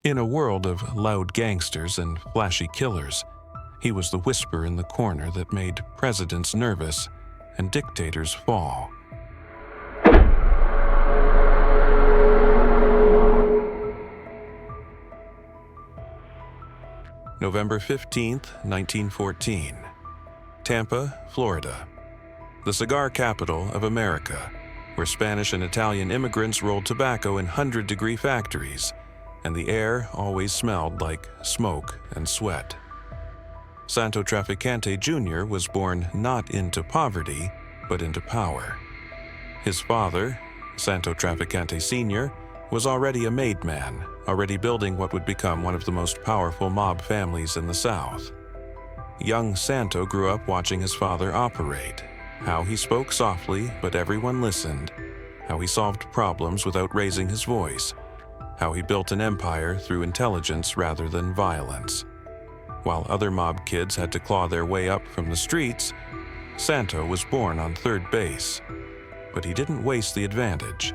In a world of loud gangsters and flashy killers, he was the whisper in the corner that made presidents nervous and dictators fall. November 15, 1914. Tampa, Florida. The cigar capital of America, where Spanish and Italian immigrants rolled tobacco in 100-degree factories, and the air always smelled like smoke and sweat. Santo Trafficante Jr. was born not into poverty, but into power. His father, Santo Trafficante Sr., was already a made man, already building what would become one of the most powerful mob families in the South. Young Santo grew up watching his father operate, how he spoke softly but everyone listened, how he solved problems without raising his voice, how he built an empire through intelligence rather than violence. While other mob kids had to claw their way up from the streets, Santo was born on third base. But he didn't waste the advantage.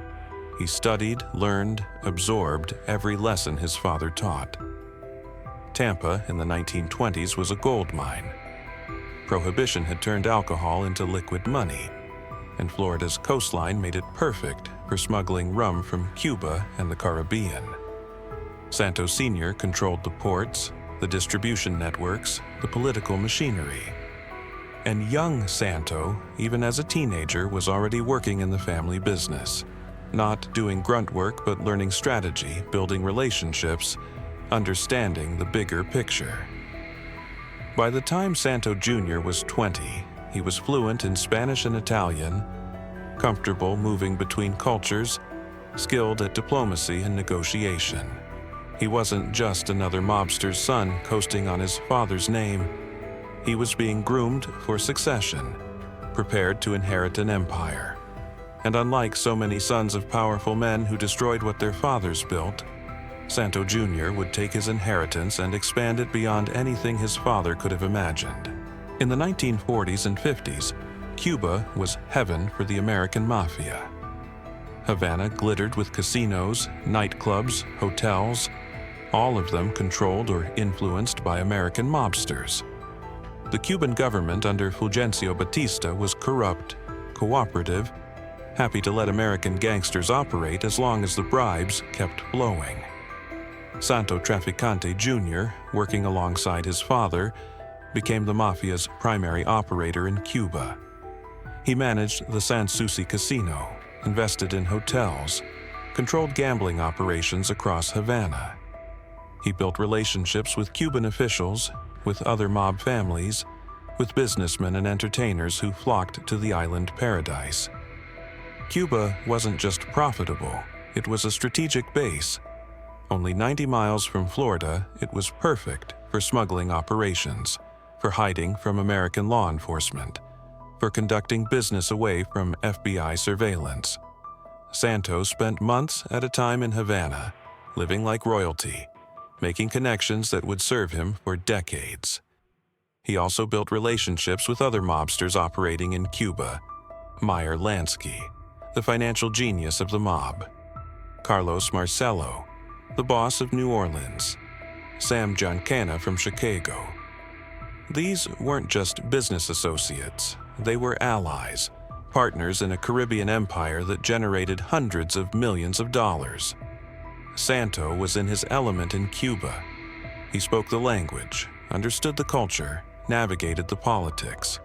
He studied, learned, absorbed every lesson his father taught. Tampa in the 1920s was a gold mine. Prohibition had turned alcohol into liquid money, and Florida's coastline made it perfect for smuggling rum from Cuba and the Caribbean. Santo Sr. controlled the ports, the distribution networks, the political machinery. And young Santo, even as a teenager, was already working in the family business. Not doing grunt work, but learning strategy, building relationships, understanding the bigger picture. By the time Santo Jr. was 20, he was fluent in Spanish and Italian, comfortable moving between cultures, skilled at diplomacy and negotiation. He wasn't just another mobster's son coasting on his father's name. He was being groomed for succession, prepared to inherit an empire. And unlike so many sons of powerful men who destroyed what their fathers built, Santo Jr. would take his inheritance and expand it beyond anything his father could have imagined. In the 1940s and 50s, Cuba was heaven for the American Mafia. Havana glittered with casinos, nightclubs, hotels, all of them controlled or influenced by American mobsters. The Cuban government under Fulgencio Batista was corrupt, cooperative, happy to let American gangsters operate as long as the bribes kept flowing. Santo Trafficante Jr., working alongside his father, became the Mafia's primary operator in Cuba. He managed the San Souci Casino, invested in hotels, controlled gambling operations across Havana. He built relationships with Cuban officials, with other mob families, with businessmen and entertainers who flocked to the island paradise. Cuba wasn't just profitable, it was a strategic base. Only 90 miles from Florida, it was perfect for smuggling operations, for hiding from American law enforcement, for conducting business away from FBI surveillance. Santo spent months at a time in Havana, living like royalty, making connections that would serve him for decades. He also built relationships with other mobsters operating in Cuba. Meyer Lansky, the financial genius of the mob. Carlos Marcello, the boss of New Orleans. Sam Giancana from Chicago. These weren't just business associates. They were allies, partners in a Caribbean empire that generated hundreds of millions of dollars. Santo was in his element in Cuba. He spoke the language, understood the culture, navigated the politics.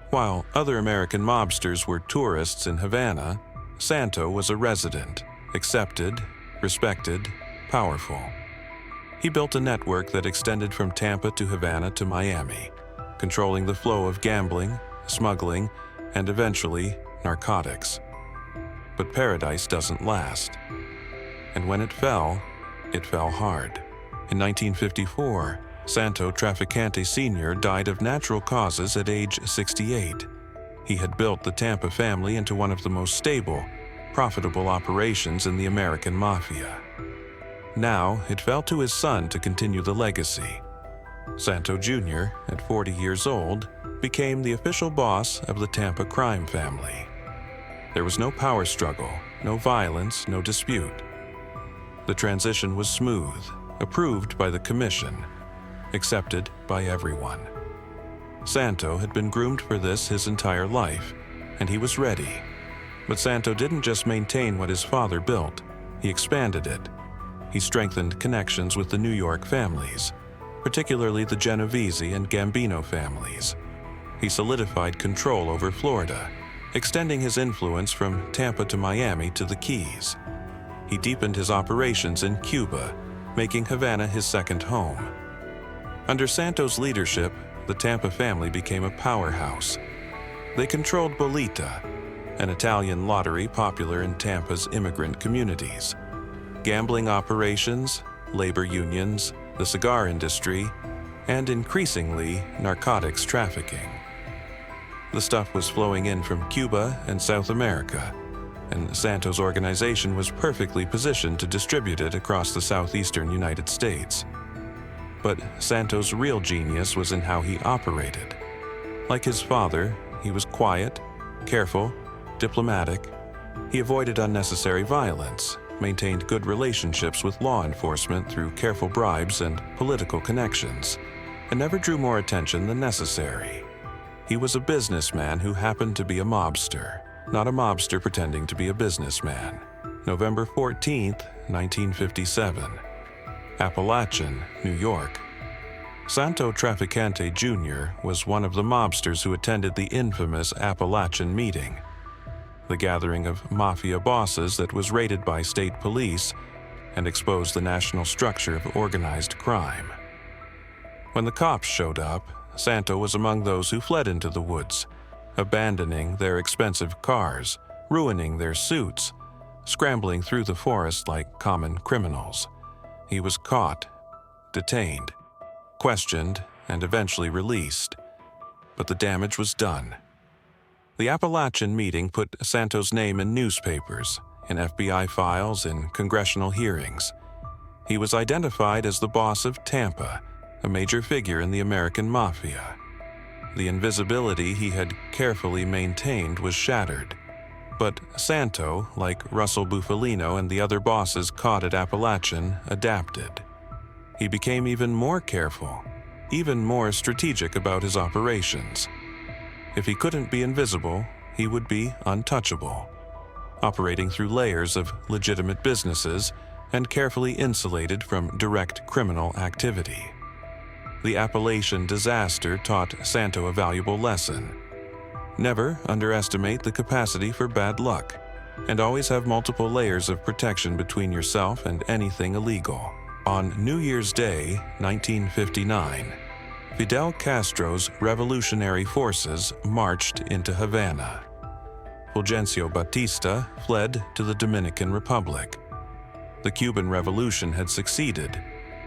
While other American mobsters were tourists in Havana, Santo was a resident, accepted, respected, powerful. He built a network that extended from Tampa to Havana to Miami, controlling the flow of gambling, smuggling, and eventually narcotics. But paradise doesn't last. And when it fell hard. In 1954, Santo Trafficante Sr. died of natural causes at age 68. He had built the Tampa family into one of the most stable, profitable operations in the American Mafia. Now, it fell to his son to continue the legacy. Santo Jr., at 40 years old, became the official boss of the Tampa crime family. There was no power struggle, no violence, no dispute. The transition was smooth, approved by the commission, accepted by everyone. Santo had been groomed for this his entire life, and he was ready. But Santo didn't just maintain what his father built, he expanded it. He strengthened connections with the New York families, particularly the Genovese and Gambino families. He solidified control over Florida, extending his influence from Tampa to Miami to the Keys. He deepened his operations in Cuba, making Havana his second home. Under Santo's leadership, the Tampa family became a powerhouse. They controlled Bolita, an Italian lottery popular in Tampa's immigrant communities, gambling operations, labor unions, the cigar industry, and increasingly, narcotics trafficking. The stuff was flowing in from Cuba and South America, and Santo's organization was perfectly positioned to distribute it across the southeastern United States. But Santo's real genius was in how he operated. Like his father, he was quiet, careful, diplomatic. He avoided unnecessary violence, maintained good relationships with law enforcement through careful bribes and political connections, and never drew more attention than necessary. He was a businessman who happened to be a mobster, not a mobster pretending to be a businessman. November 14th, 1957. Appalachian, New York. Santo Trafficante Jr. was one of the mobsters who attended the infamous Appalachian meeting, the gathering of mafia bosses that was raided by state police and exposed the national structure of organized crime. When the cops showed up, Santo was among those who fled into the woods, abandoning their expensive cars, ruining their suits, scrambling through the forest like common criminals. He was caught, detained, questioned, and eventually released. But the damage was done. The Appalachian meeting put Santo's name in newspapers, in FBI files, in congressional hearings. He was identified as the boss of Tampa, a major figure in the American Mafia. The invisibility he had carefully maintained was shattered. But Santo, like Russell Bufalino and the other bosses caught at Appalachian, adapted. He became even more careful, even more strategic about his operations. If he couldn't be invisible, he would be untouchable, operating through layers of legitimate businesses and carefully insulated from direct criminal activity. The Appalachian disaster taught Santo a valuable lesson. Never underestimate the capacity for bad luck, and always have multiple layers of protection between yourself and anything illegal. On New Year's Day, 1959, Fidel Castro's revolutionary forces marched into Havana. Fulgencio Batista fled to the Dominican Republic. The Cuban Revolution had succeeded,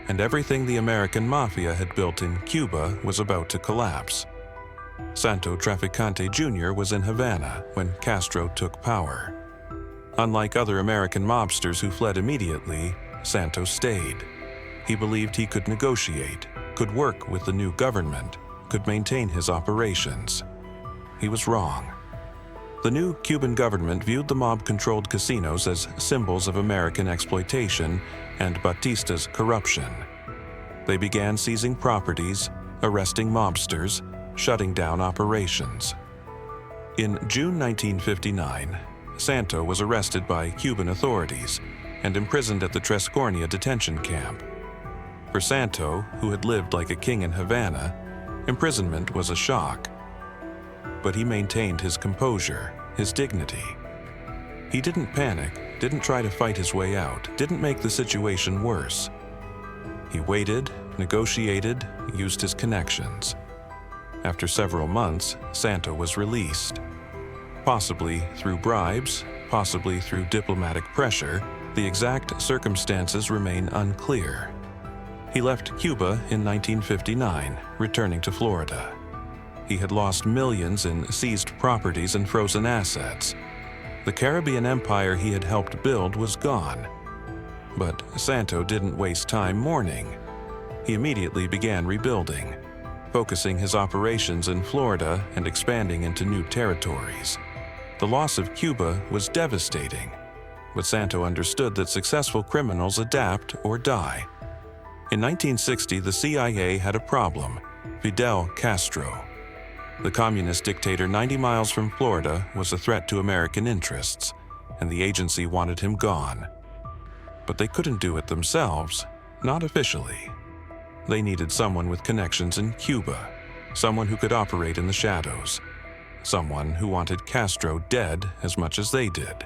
and everything the American Mafia had built in Cuba was about to collapse. Santo Trafficante Jr. was in Havana when Castro took power. Unlike other American mobsters who fled immediately, Santo stayed. He believed he could negotiate, could work with the new government, could maintain his operations. He was wrong. The new Cuban government viewed the mob-controlled casinos as symbols of American exploitation and Batista's corruption. They began seizing properties, arresting mobsters, shutting down operations. In June 1959, Santo was arrested by Cuban authorities and imprisoned at the Trescornia detention camp. For Santo, who had lived like a king in Havana, imprisonment was a shock. But he maintained his composure, his dignity. He didn't panic, didn't try to fight his way out, didn't make the situation worse. He waited, negotiated, used his connections. After several months, Santo was released. Possibly through bribes, possibly through diplomatic pressure, the exact circumstances remain unclear. He left Cuba in 1959, returning to Florida. He had lost millions in seized properties and frozen assets. The Caribbean empire he had helped build was gone. But Santo didn't waste time mourning. He immediately began rebuilding, focusing his operations in Florida and expanding into new territories. The loss of Cuba was devastating, but Santo understood that successful criminals adapt or die. In 1960, the CIA had a problem: Fidel Castro. The communist dictator 90 miles from Florida was a threat to American interests, and the agency wanted him gone. But they couldn't do it themselves, not officially. They needed someone with connections in Cuba, someone who could operate in the shadows, someone who wanted Castro dead as much as they did.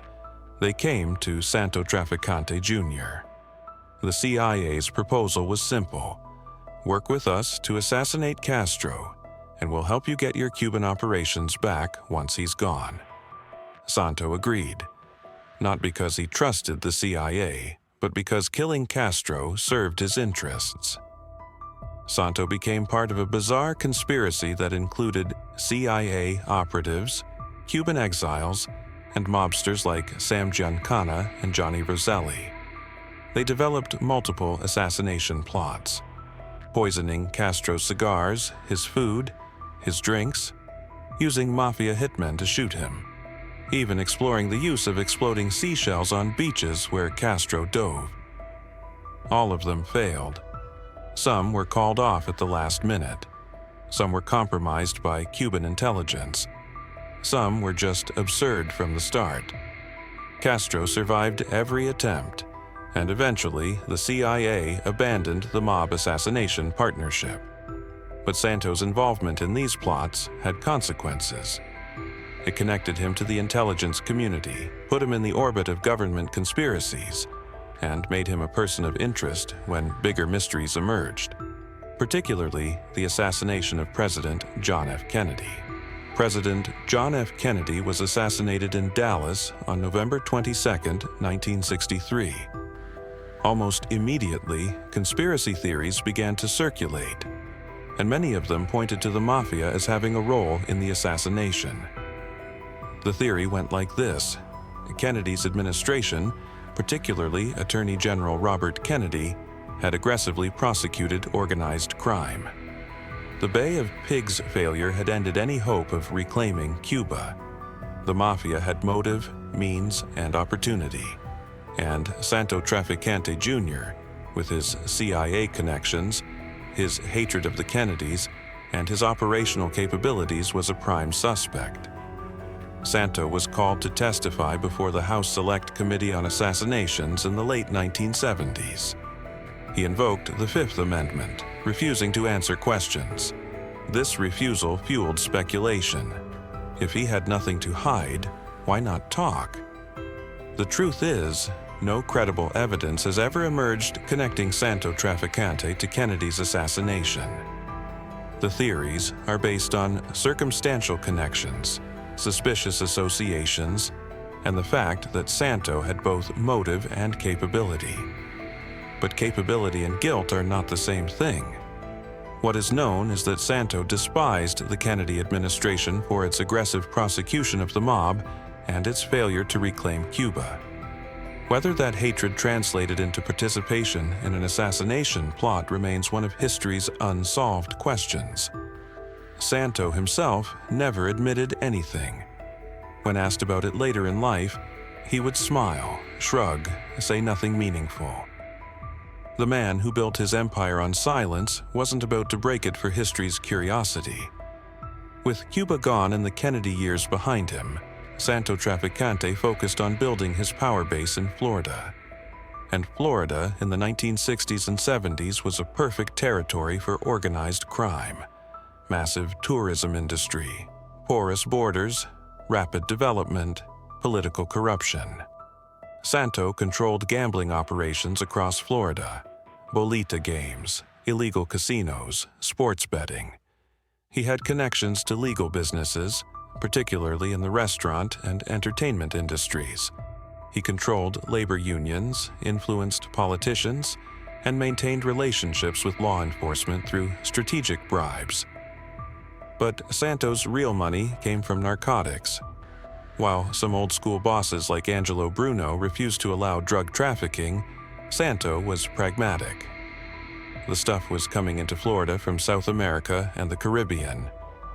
They came to Santo Trafficante Jr. The CIA's proposal was simple: work with us to assassinate Castro, and we'll help you get your Cuban operations back once he's gone. Santo agreed, not because he trusted the CIA, but because killing Castro served his interests. Santo became part of a bizarre conspiracy that included CIA operatives, Cuban exiles, and mobsters like Sam Giancana and Johnny Roselli. They developed multiple assassination plots, poisoning Castro's cigars, his food, his drinks, using mafia hitmen to shoot him, even exploring the use of exploding seashells on beaches where Castro dove. All of them failed. Some were called off at the last minute. Some were compromised by Cuban intelligence. Some were just absurd from the start. Castro survived every attempt, and eventually the CIA abandoned the mob assassination partnership. But Santo's involvement in these plots had consequences. It connected him to the intelligence community, put him in the orbit of government conspiracies, and made him a person of interest when bigger mysteries emerged, particularly the assassination of President John F. Kennedy. President John F. Kennedy was assassinated in Dallas on November 22, 1963. Almost immediately, conspiracy theories began to circulate, and many of them pointed to the Mafia as having a role in the assassination. The theory went like this: Kennedy's administration, particularly Attorney General Robert Kennedy, had aggressively prosecuted organized crime. The Bay of Pigs failure had ended any hope of reclaiming Cuba. The Mafia had motive, means, and opportunity. And Santo Trafficante Jr., with his CIA connections, his hatred of the Kennedys, and his operational capabilities, was a prime suspect. Santo was called to testify before the House Select Committee on Assassinations in the late 1970s. He invoked the Fifth Amendment, refusing to answer questions. This refusal fueled speculation. If he had nothing to hide, why not talk? The truth is, no credible evidence has ever emerged connecting Santo Trafficante to Kennedy's assassination. The theories are based on circumstantial connections, suspicious associations, and the fact that Santo had both motive and capability. But capability and guilt are not the same thing. What is known is that Santo despised the Kennedy administration for its aggressive prosecution of the mob and its failure to reclaim Cuba. Whether that hatred translated into participation in an assassination plot remains one of history's unsolved questions. Santo himself never admitted anything. When asked about it later in life, he would smile, shrug, say nothing meaningful. The man who built his empire on silence wasn't about to break it for history's curiosity. With Cuba gone and the Kennedy years behind him, Santo Trafficante focused on building his power base in Florida. And Florida in the 1960s and 70s was a perfect territory for organized crime. Massive tourism industry, porous borders, rapid development, political corruption. Santo controlled gambling operations across Florida, bolita games, illegal casinos, sports betting. He had connections to legal businesses, particularly in the restaurant and entertainment industries. He controlled labor unions, influenced politicians, and maintained relationships with law enforcement through strategic bribes. But Santo's real money came from narcotics. While some old-school bosses like Angelo Bruno refused to allow drug trafficking, Santo was pragmatic. The stuff was coming into Florida from South America and the Caribbean,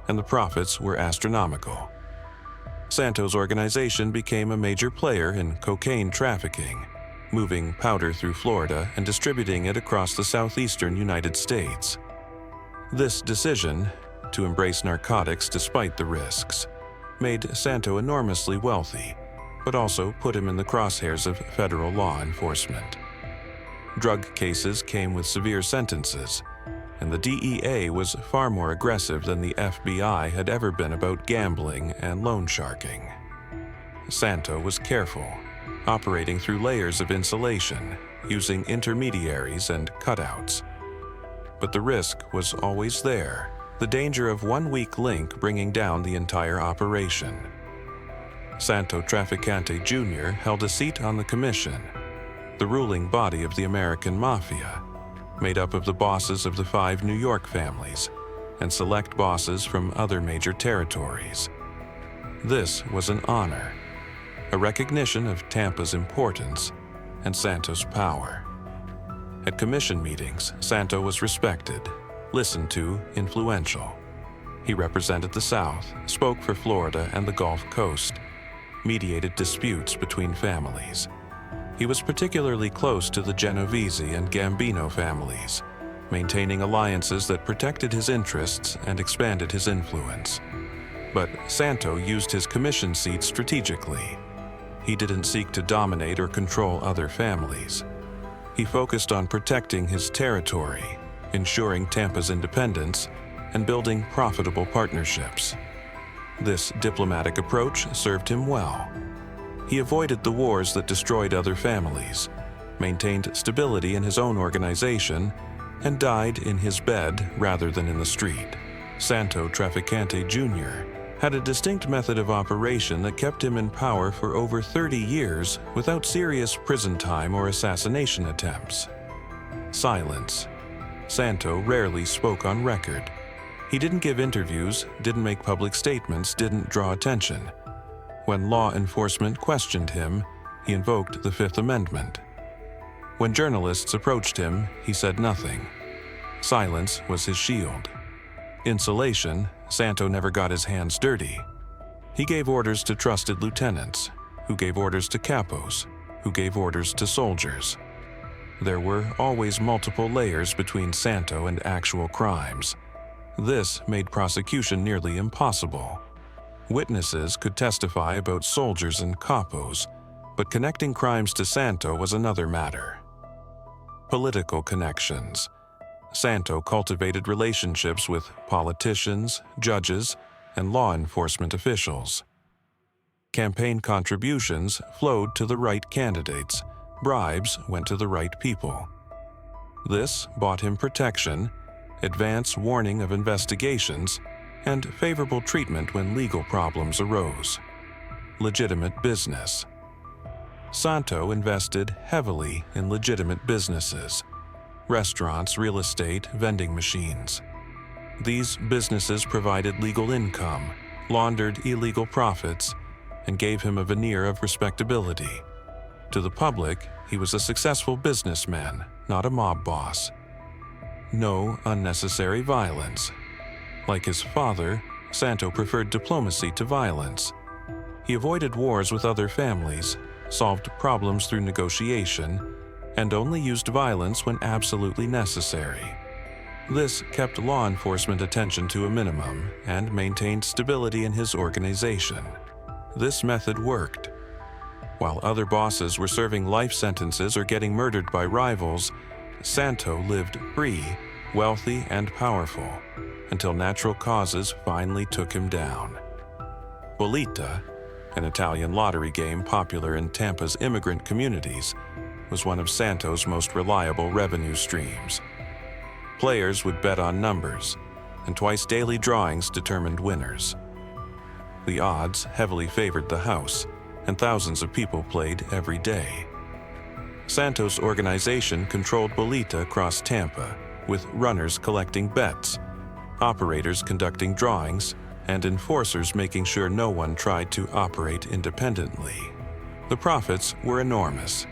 and the profits were astronomical. Santo's organization became a major player in cocaine trafficking, moving powder through Florida and distributing it across the southeastern United States. This decision, to embrace narcotics despite the risks, made Santo enormously wealthy, but also put him in the crosshairs of federal law enforcement. Drug cases came with severe sentences, and the DEA was far more aggressive than the FBI had ever been about gambling and loan sharking. Santo was careful, operating through layers of insulation, using intermediaries and cutouts. But the risk was always there, the danger of one weak link bringing down the entire operation. Santo Trafficante Jr. held a seat on the commission, the ruling body of the American Mafia, made up of the bosses of the 5 New York families and select bosses from other major territories. This was an honor, a recognition of Tampa's importance and Santo's power. At commission meetings, Santo was respected, listened to, influential. He represented the South, spoke for Florida and the Gulf Coast, mediated disputes between families. He was particularly close to the Genovese and Gambino families, maintaining alliances that protected his interests and expanded his influence. But Santo used his commission seat strategically. He didn't seek to dominate or control other families. He focused on protecting his territory, ensuring Tampa's independence, and building profitable partnerships. This diplomatic approach served him well. He avoided the wars that destroyed other families, maintained stability in his own organization, and died in his bed rather than in the street. Santo Trafficante Jr. had a distinct method of operation that kept him in power for over 30 years without serious prison time or assassination attempts. Silence. Santo rarely spoke on record. He didn't give interviews, didn't make public statements, didn't draw attention. When law enforcement questioned him, he invoked the Fifth Amendment. When journalists approached him, he said nothing. Silence was his shield. Insulation, Santo never got his hands dirty. He gave orders to trusted lieutenants, who gave orders to capos, who gave orders to soldiers. There were always multiple layers between Santo and actual crimes. This made prosecution nearly impossible. Witnesses could testify about soldiers and capos, but connecting crimes to Santo was another matter. Political connections. Santo cultivated relationships with politicians, judges, and law enforcement officials. Campaign contributions flowed to the right candidates. Bribes went to the right people. This bought him protection, advance warning of investigations, and favorable treatment when legal problems arose. Legitimate business. Santo invested heavily in legitimate businesses: restaurants, real estate, vending machines. These businesses provided legal income, laundered illegal profits, and gave him a veneer of respectability. To the public, he was a successful businessman, not a mob boss. No unnecessary violence. Like his father, Santo preferred diplomacy to violence. He avoided wars with other families, solved problems through negotiation, and only used violence when absolutely necessary. This kept law enforcement attention to a minimum and maintained stability in his organization. This method worked. While other bosses were serving life sentences or getting murdered by rivals, Santo lived free, wealthy, and powerful, until natural causes finally took him down. Bolita, an Italian lottery game popular in Tampa's immigrant communities, was one of Santo's most reliable revenue streams. Players would bet on numbers, and twice-daily drawings determined winners. The odds heavily favored the house, and thousands of people played every day. Santo's organization controlled Bolita across Tampa, with runners collecting bets, operators conducting drawings, and enforcers making sure no one tried to operate independently. The profits were enormous,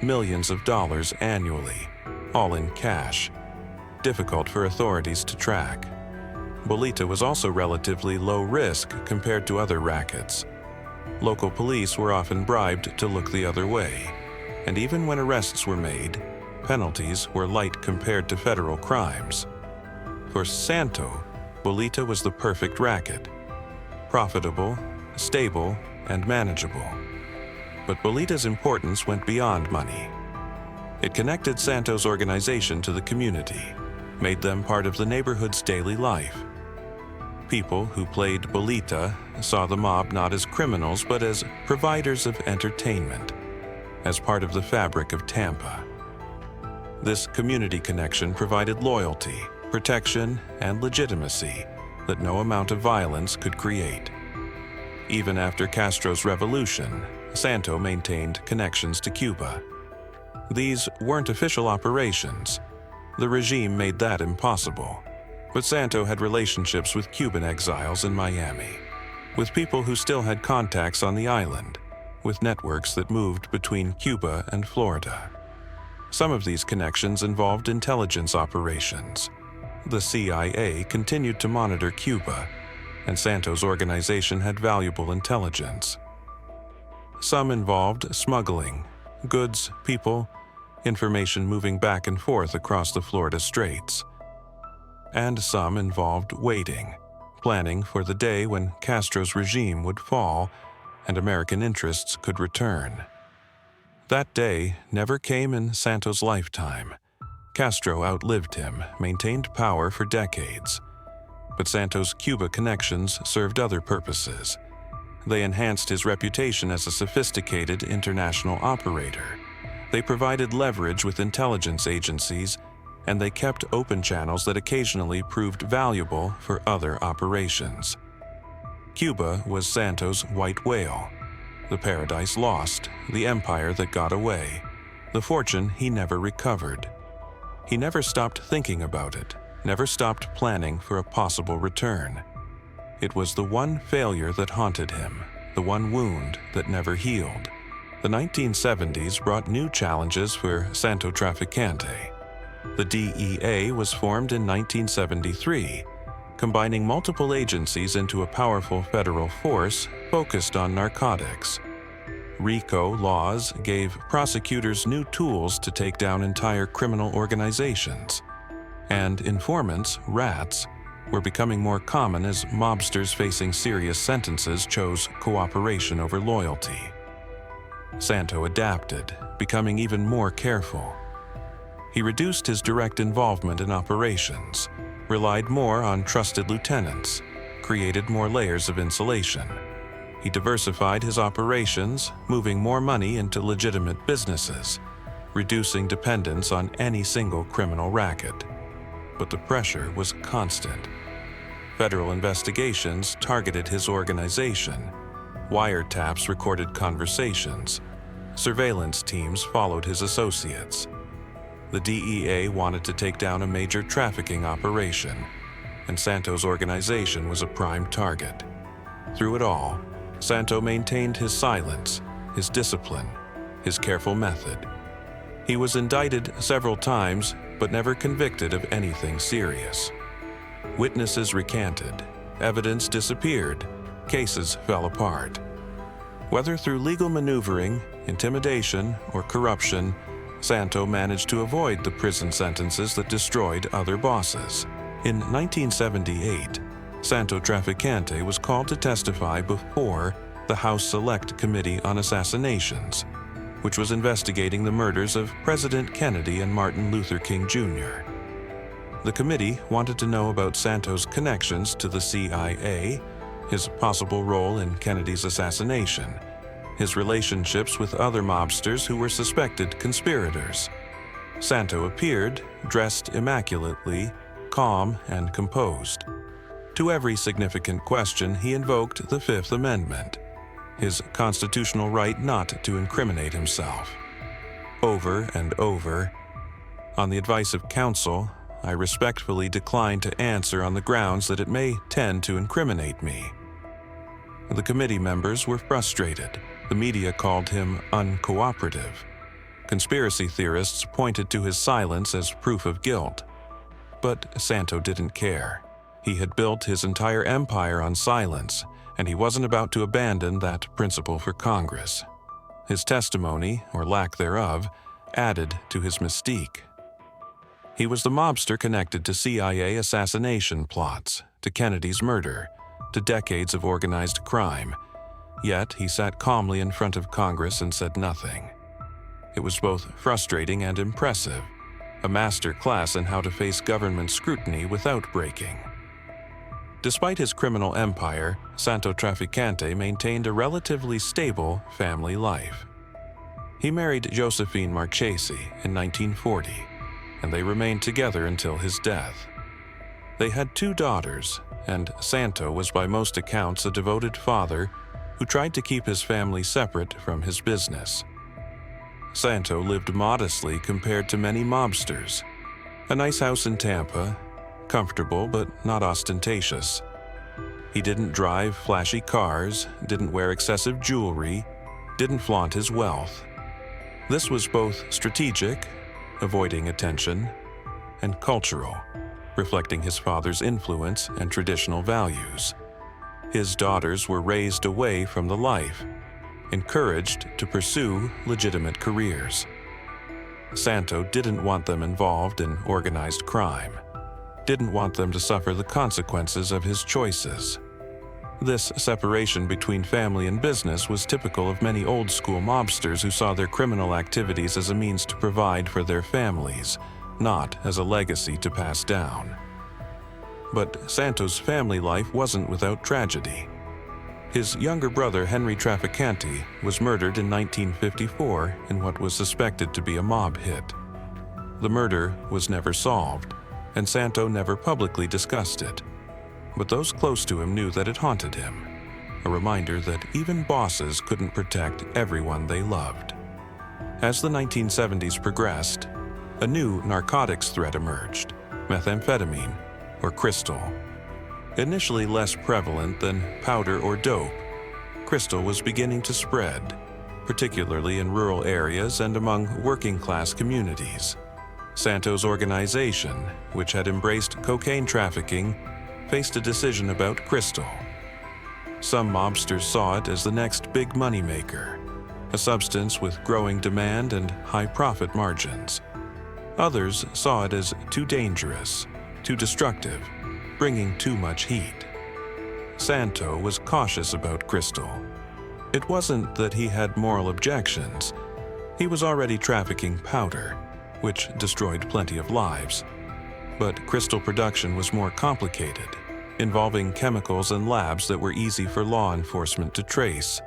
millions of dollars annually, all in cash, difficult for authorities to track. Bolita was also relatively low risk compared to other rackets. Local police were often bribed to look the other way, and even when arrests were made, penalties were light compared to federal crimes. For Santo, Bolita was the perfect racket: profitable, stable, and manageable. But Bolita's importance went beyond money. It connected Santo's organization to the community, made them part of the neighborhood's daily life. People who played Bolita saw the mob not as criminals but as providers of entertainment, as part of the fabric of Tampa. This community connection provided loyalty, protection, and legitimacy that no amount of violence could create. Even after Castro's revolution, Santo maintained connections to Cuba. These weren't official operations. The regime made that impossible. But Santo had relationships with Cuban exiles in Miami, with people who still had contacts on the island, with networks that moved between Cuba and Florida. Some of these connections involved intelligence operations. The CIA continued to monitor Cuba, and Santo's organization had valuable intelligence. Some involved smuggling, goods, people, information moving back and forth across the Florida Straits. And some involved waiting, planning for the day when Castro's regime would fall and American interests could return. That day never came in Santo's lifetime. Castro outlived him, maintained power for decades. But Santo's Cuba connections served other purposes. They enhanced his reputation as a sophisticated international operator. They provided leverage with intelligence agencies, and they kept open channels that occasionally proved valuable for other operations. Cuba was Santo's white whale, the paradise lost, the empire that got away, the fortune he never recovered. He never stopped thinking about it, never stopped planning for a possible return. It was the one failure that haunted him, the one wound that never healed. The 1970s brought new challenges for Santo Trafficante. The DEA was formed in 1973, combining multiple agencies into a powerful federal force focused on narcotics. RICO laws gave prosecutors new tools to take down entire criminal organizations. And informants, rats, were becoming more common as mobsters facing serious sentences chose cooperation over loyalty. Santo adapted, becoming even more careful. He reduced his direct involvement in operations, relied more on trusted lieutenants, created more layers of insulation. He diversified his operations, moving more money into legitimate businesses, reducing dependence on any single criminal racket. But the pressure was constant. Federal investigations targeted his organization. Wiretaps recorded conversations. Surveillance teams followed his associates. The DEA wanted to take down a major trafficking operation, and Santo's organization was a prime target. Through it all, Santo maintained his silence, his discipline, his careful method. He was indicted several times, but never convicted of anything serious. Witnesses recanted, evidence disappeared, cases fell apart. Whether through legal maneuvering, intimidation, or corruption, Santo managed to avoid the prison sentences that destroyed other bosses. In 1978, Santo Trafficante was called to testify before the House Select Committee on Assassinations, which was investigating the murders of President Kennedy and Martin Luther King Jr. The committee wanted to know about Santo's connections to the CIA, his possible role in Kennedy's assassination, his relationships with other mobsters who were suspected conspirators. Santo appeared, dressed immaculately, calm and composed. To every significant question, he invoked the Fifth Amendment, his constitutional right not to incriminate himself. Over and over, on the advice of counsel, I respectfully declined to answer on the grounds that it may tend to incriminate me. The committee members were frustrated. The media called him uncooperative. Conspiracy theorists pointed to his silence as proof of guilt. But Santo didn't care. He had built his entire empire on silence, and he wasn't about to abandon that principle for Congress. His testimony, or lack thereof, added to his mystique. He was the mobster connected to CIA assassination plots, to Kennedy's murder, to decades of organized crime. Yet he sat calmly in front of Congress and said nothing. It was both frustrating and impressive, a master class in how to face government scrutiny without breaking. Despite his criminal empire, Santo Trafficante maintained a relatively stable family life. He married Josephine Marchesi in 1940, and they remained together until his death. They had 2 daughters, and Santo was by most accounts a devoted father who tried to keep his family separate from his business. Santo lived modestly compared to many mobsters. A nice house in Tampa, comfortable but not ostentatious. He didn't drive flashy cars, didn't wear excessive jewelry, didn't flaunt his wealth. This was both strategic, avoiding attention, and cultural, reflecting his father's influence and traditional values. His daughters were raised away from the life, encouraged to pursue legitimate careers. Santo didn't want them involved in organized crime, didn't want them to suffer the consequences of his choices. This separation between family and business was typical of many old-school mobsters who saw their criminal activities as a means to provide for their families, not as a legacy to pass down. But Santo's family life wasn't without tragedy. His younger brother, Henry Trafficante, was murdered in 1954 in what was suspected to be a mob hit. The murder was never solved, and Santo never publicly discussed it. But those close to him knew that it haunted him, a reminder that even bosses couldn't protect everyone they loved. As the 1970s progressed, a new narcotics threat emerged: methamphetamine, or crystal. Initially less prevalent than powder or dope, crystal was beginning to spread, particularly in rural areas and among working-class communities. Santo's organization, which had embraced cocaine trafficking, faced a decision about crystal. Some mobsters saw it as the next big moneymaker, a substance with growing demand and high profit margins. Others saw it as too dangerous, too destructive, bringing too much heat. Santo was cautious about crystal. It wasn't that he had moral objections. He was already trafficking powder, which destroyed plenty of lives. But crystal production was more complicated, involving chemicals and labs that were easy for law enforcement to trace.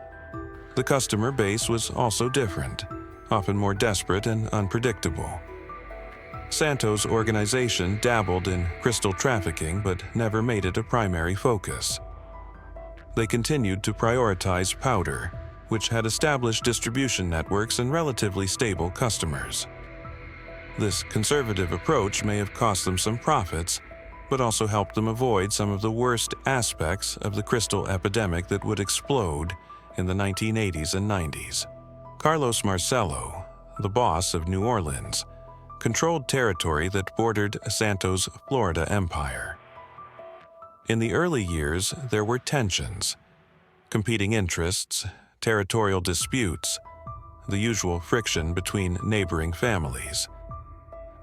The customer base was also different, often more desperate and unpredictable. Santo's organization dabbled in crystal trafficking but never made it a primary focus. They continued to prioritize powder, which had established distribution networks and relatively stable customers. This conservative approach may have cost them some profits, but also helped them avoid some of the worst aspects of the crystal epidemic that would explode in the 1980s and 90s. Carlos Marcello, the boss of New Orleans, controlled territory that bordered Santo's Florida empire. In the early years, there were tensions, competing interests, territorial disputes, the usual friction between neighboring families.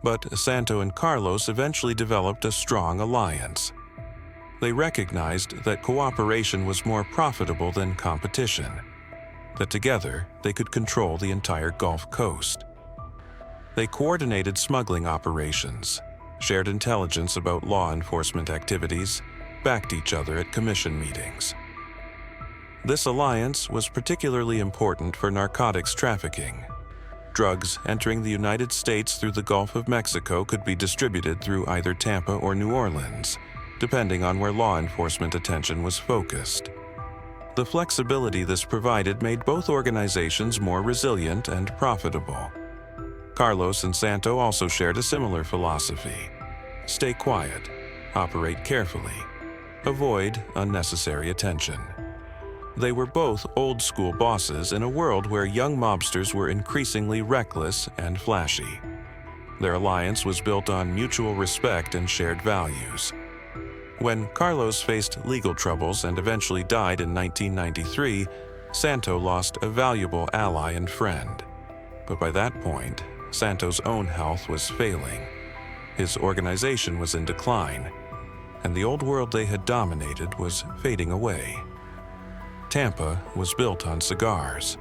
But Santo and Carlos eventually developed a strong alliance. They recognized that cooperation was more profitable than competition, that together they could control the entire Gulf Coast. They coordinated smuggling operations, shared intelligence about law enforcement activities, backed each other at commission meetings. This alliance was particularly important for narcotics trafficking. Drugs entering the United States through the Gulf of Mexico could be distributed through either Tampa or New Orleans, depending on where law enforcement attention was focused. The flexibility this provided made both organizations more resilient and profitable. Carlos and Santo also shared a similar philosophy: stay quiet, operate carefully, avoid unnecessary attention. They were both old-school bosses in a world where young mobsters were increasingly reckless and flashy. Their alliance was built on mutual respect and shared values. When Carlos faced legal troubles and eventually died in 1993, Santo lost a valuable ally and friend. But by that point, Santo's own health was failing. His organization was in decline, and the old world they had dominated was fading away. Tampa was built on cigars.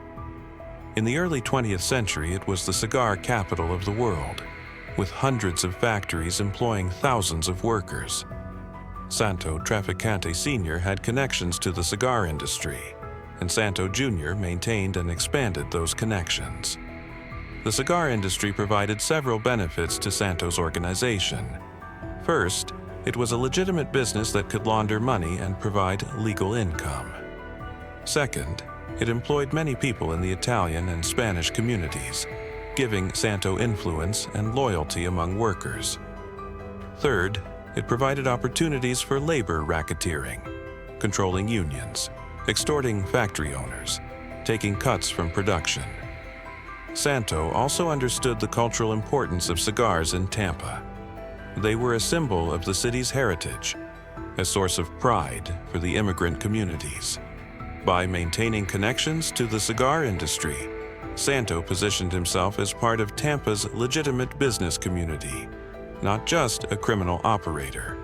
In the early 20th century, it was the cigar capital of the world, with hundreds of factories employing thousands of workers. Santo Trafficante Sr. had connections to the cigar industry, and Santo Jr. maintained and expanded those connections. The cigar industry provided several benefits to Santo's organization. First, it was a legitimate business that could launder money and provide legal income. Second, it employed many people in the Italian and Spanish communities, giving Santo influence and loyalty among workers. Third, it provided opportunities for labor racketeering, controlling unions, extorting factory owners, taking cuts from production. Santo also understood the cultural importance of cigars in Tampa. They were a symbol of the city's heritage, a source of pride for the immigrant communities. By maintaining connections to the cigar industry, Santo positioned himself as part of Tampa's legitimate business community, not just a criminal operator.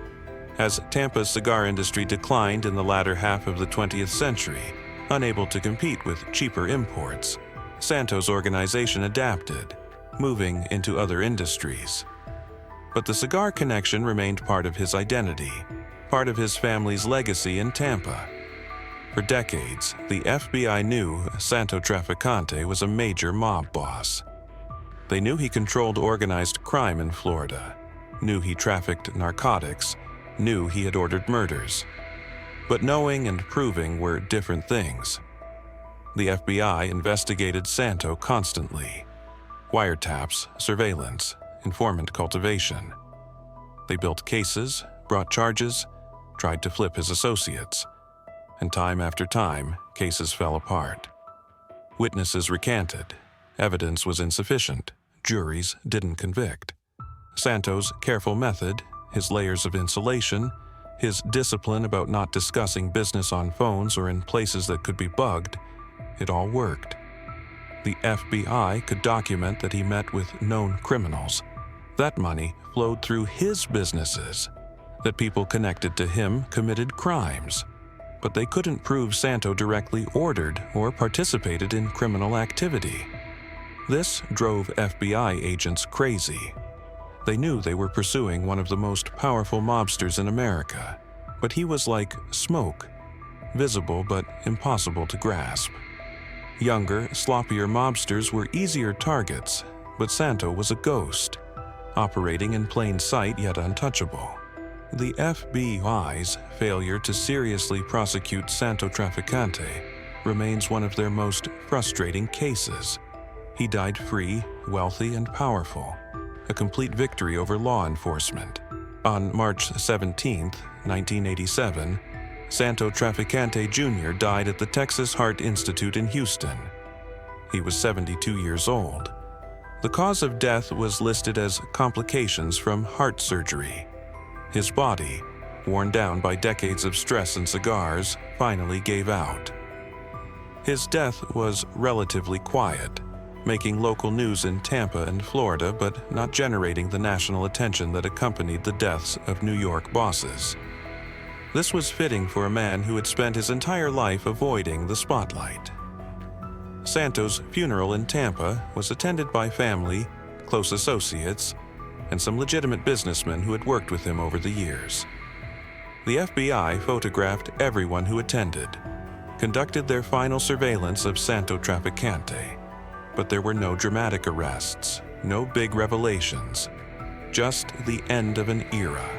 As Tampa's cigar industry declined in the latter half of the 20th century, unable to compete with cheaper imports, Santo's organization adapted, moving into other industries. But the cigar connection remained part of his identity, part of his family's legacy in Tampa. For decades, the FBI knew Santo Trafficante was a major mob boss. They knew he controlled organized crime in Florida, knew he trafficked narcotics, knew he had ordered murders. But knowing and proving were different things. The FBI investigated Santo constantly. Wiretaps, surveillance, informant cultivation. They built cases, brought charges, tried to flip his associates. And time after time, cases fell apart. Witnesses recanted. Evidence was insufficient. Juries didn't convict. Santo's careful method, his layers of insulation, his discipline about not discussing business on phones or in places that could be bugged, it all worked. The FBI could document that he met with known criminals. That money flowed through his businesses, that people connected to him committed crimes. But they couldn't prove Santo directly ordered or participated in criminal activity. This drove FBI agents crazy. They knew they were pursuing one of the most powerful mobsters in America, but he was like smoke, visible but impossible to grasp. Younger, sloppier mobsters were easier targets, but Santo was a ghost, operating in plain sight yet untouchable. The FBI's failure to seriously prosecute Santo Trafficante remains one of their most frustrating cases. He died free, wealthy, and powerful, a complete victory over law enforcement. On March 17, 1987, Santo Trafficante Jr. died at the Texas Heart Institute in Houston. He was 72 years old. The cause of death was listed as complications from heart surgery. His body, worn down by decades of stress and cigars, finally gave out. His death was relatively quiet, making local news in Tampa and Florida but not generating the national attention that accompanied the deaths of New York bosses. This was fitting for a man who had spent his entire life avoiding the spotlight. Santo's funeral in Tampa was attended by family, close associates, and some legitimate businessmen who had worked with him over the years. The FBI photographed everyone who attended, conducted their final surveillance of Santo Trafficante, but there were no dramatic arrests, no big revelations, just the end of an era.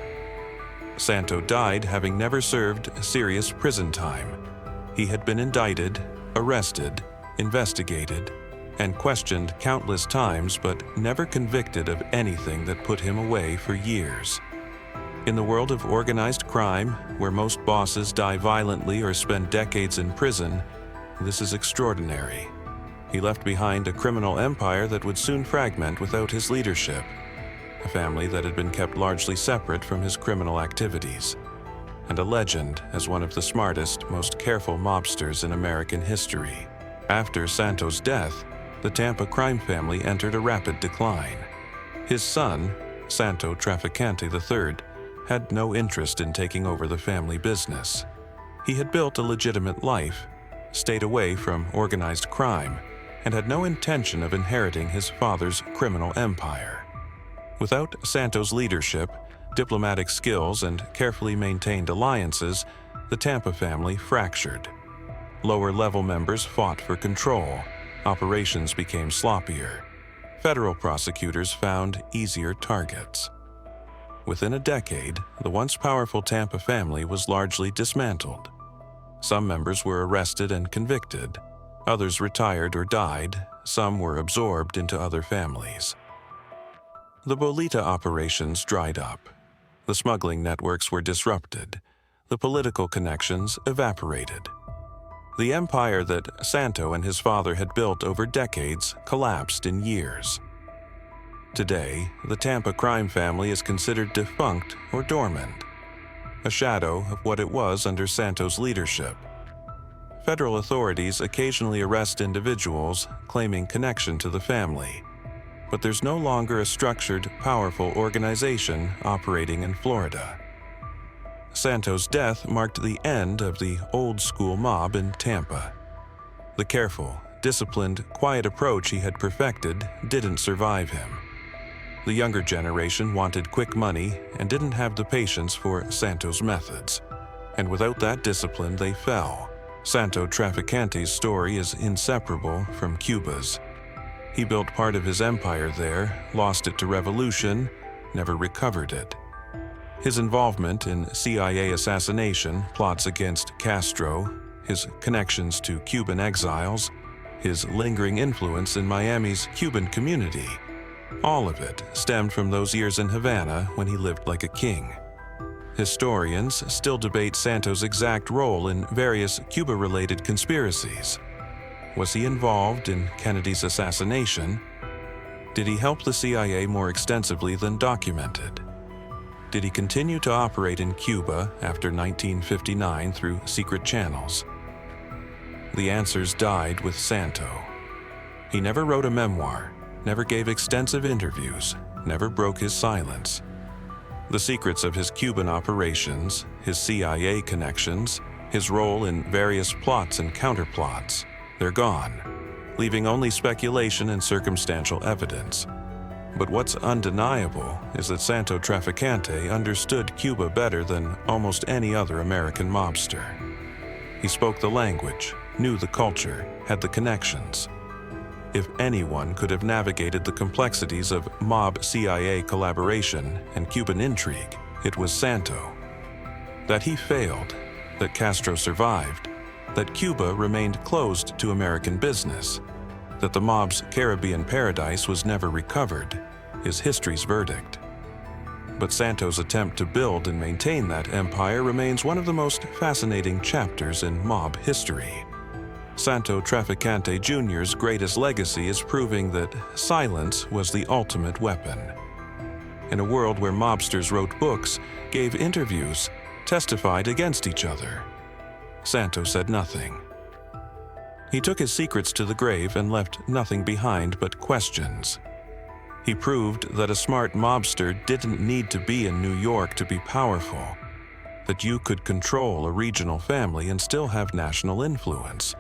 Santo died having never served serious prison time. He had been indicted, arrested, investigated, and questioned countless times but never convicted of anything that put him away for years. In the world of organized crime, where most bosses die violently or spend decades in prison, this is extraordinary. He left behind a criminal empire that would soon fragment without his leadership, a family that had been kept largely separate from his criminal activities. and a legend as one of the smartest, most careful mobsters in American history. After Santo's death, the Tampa crime family entered a rapid decline. His son, Santo Trafficante Jr, had no interest in taking over the family business. He had built a legitimate life, stayed away from organized crime, and had no intention of inheriting his father's criminal empire. Without Santo's leadership, diplomatic skills, and carefully maintained alliances, the Tampa family fractured. Lower-level members fought for control. Operations became sloppier. Federal prosecutors found easier targets. Within a decade, the once powerful Tampa family was largely dismantled. Some members were arrested and convicted. Others retired or died. Some were absorbed into other families. The Bolita operations dried up. The smuggling networks were disrupted. The political connections evaporated. The empire that Santo and his father had built over decades collapsed in years. Today, the Tampa crime family is considered defunct or dormant, a shadow of what it was under Santo's leadership. Federal authorities occasionally arrest individuals claiming connection to the family, but there's no longer a structured, powerful organization operating in Florida. Santo's death marked the end of the old-school mob in Tampa. The careful, disciplined, quiet approach he had perfected didn't survive him. The younger generation wanted quick money and didn't have the patience for Santo's methods. And without that discipline, they fell. Santo Trafficante's story is inseparable from Cuba's. He built part of his empire there, lost it to revolution, never recovered it. His involvement in CIA assassination plots against Castro, his connections to Cuban exiles, his lingering influence in Miami's Cuban community, all of it stemmed from those years in Havana when he lived like a king. Historians still debate Santo's exact role in various Cuba-related conspiracies. Was he involved in Kennedy's assassination? Did he help the CIA more extensively than documented? Did he continue to operate in Cuba after 1959 through secret channels? The answers died with Santo. He never wrote a memoir, never gave extensive interviews, never broke his silence. The secrets of his Cuban operations, his CIA connections, his role in various plots and counterplots, they're gone, leaving only speculation and circumstantial evidence. But what's undeniable is that Santo Trafficante understood Cuba better than almost any other American mobster. He spoke the language, knew the culture, had the connections. If anyone could have navigated the complexities of mob-CIA collaboration and Cuban intrigue, it was Santo. That he failed, that Castro survived, that Cuba remained closed to American business, that the mob's Caribbean paradise was never recovered, is history's verdict. But Santo's attempt to build and maintain that empire remains one of the most fascinating chapters in mob history. Santo Trafficante Jr.'s greatest legacy is proving that silence was the ultimate weapon. In a world where mobsters wrote books, gave interviews, testified against each other, Santo said nothing. He took his secrets to the grave and left nothing behind but questions. He proved that a smart mobster didn't need to be in New York to be powerful, that you could control a regional family and still have national influence,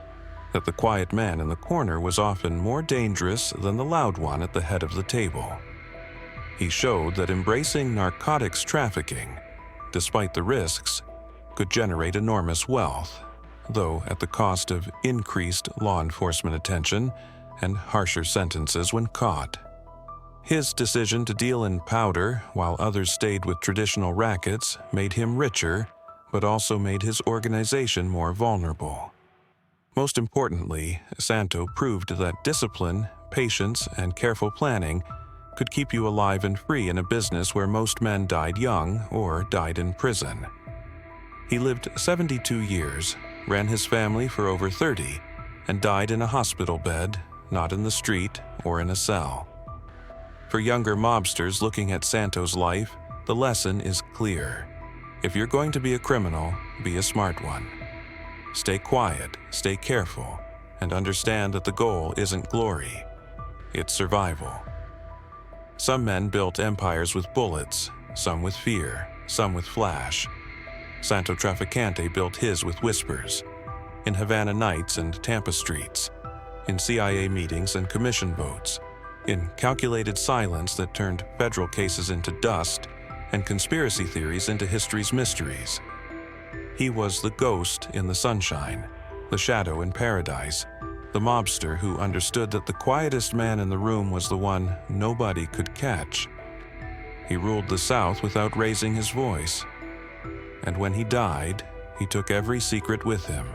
that the quiet man in the corner was often more dangerous than the loud one at the head of the table. He showed that embracing narcotics trafficking, despite the risks, could generate enormous wealth, though at the cost of increased law enforcement attention and harsher sentences when caught. His decision to deal in powder while others stayed with traditional rackets made him richer, but also made his organization more vulnerable. Most importantly, Santo proved that discipline, patience, and careful planning could keep you alive and free in a business where most men died young or died in prison. He lived 72 years, ran his family for over 30, and died in a hospital bed, not in the street or in a cell. For younger mobsters looking at Santo's life, the lesson is clear. If you're going to be a criminal, be a smart one. Stay quiet, stay careful, and understand that the goal isn't glory, it's survival. Some men built empires with bullets, some with fear, some with flash. Santo Trafficante built his with whispers, in Havana nights and Tampa streets, in CIA meetings and commission votes, in calculated silence that turned federal cases into dust and conspiracy theories into history's mysteries. He was the ghost in the sunshine, the shadow in paradise, the mobster who understood that the quietest man in the room was the one nobody could catch. He ruled the South without raising his voice. And when he died, he took every secret with him.